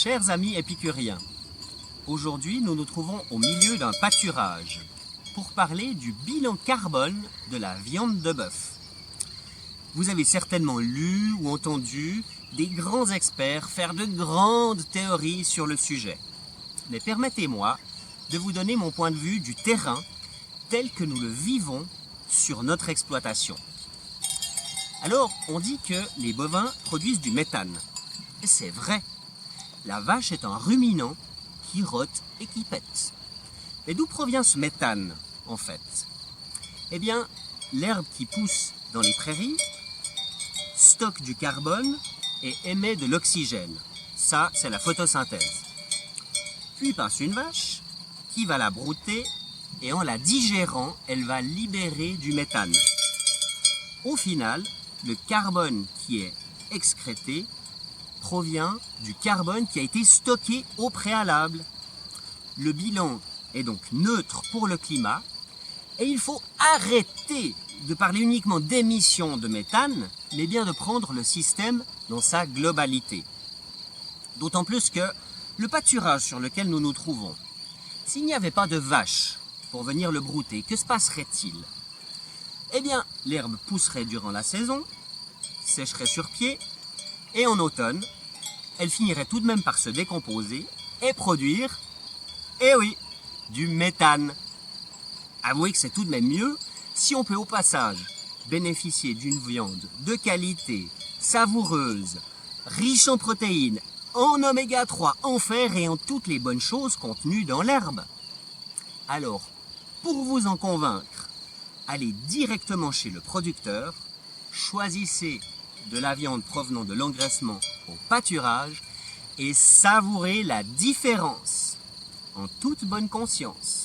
Chers amis épicuriens, aujourd'hui nous nous trouvons au milieu d'un pâturage pour parler du bilan carbone de la viande de bœuf. Vous avez certainement lu ou entendu des grands experts faire de grandes théories sur le sujet. Mais permettez-moi de vous donner mon point de vue du terrain tel que nous le vivons sur notre exploitation. Alors, on dit que les bovins produisent du méthane. Et c'est vrai. La vache est un ruminant qui rote et qui pète. Mais d'où provient ce méthane, en fait? Eh bien, l'herbe qui pousse dans les prairies stocke du carbone et émet de l'oxygène. Ça, c'est la photosynthèse. Puis passe une vache qui va la brouter et en la digérant, elle va libérer du méthane. Au final, le carbone qui est excrété provient du carbone qui a été stocké au préalable. Le bilan est donc neutre pour le climat et il faut arrêter de parler uniquement d'émissions de méthane, mais bien de prendre le système dans sa globalité. D'autant plus que le pâturage sur lequel nous nous trouvons, s'il n'y avait pas de vaches pour venir le brouter, que se passerait-il? Eh bien, l'herbe pousserait durant la saison, sécherait sur pied, et en automne, elle finirait tout de même par se décomposer et produire, eh oui, du méthane. Avouez que c'est tout de même mieux si on peut au passage bénéficier d'une viande de qualité, savoureuse, riche en protéines, en oméga 3, en fer et en toutes les bonnes choses contenues dans l'herbe. Alors, pour vous en convaincre, allez directement chez le producteur, choisissez de la viande provenant de l'engraissement au pâturage et savourez la différence en toute bonne conscience.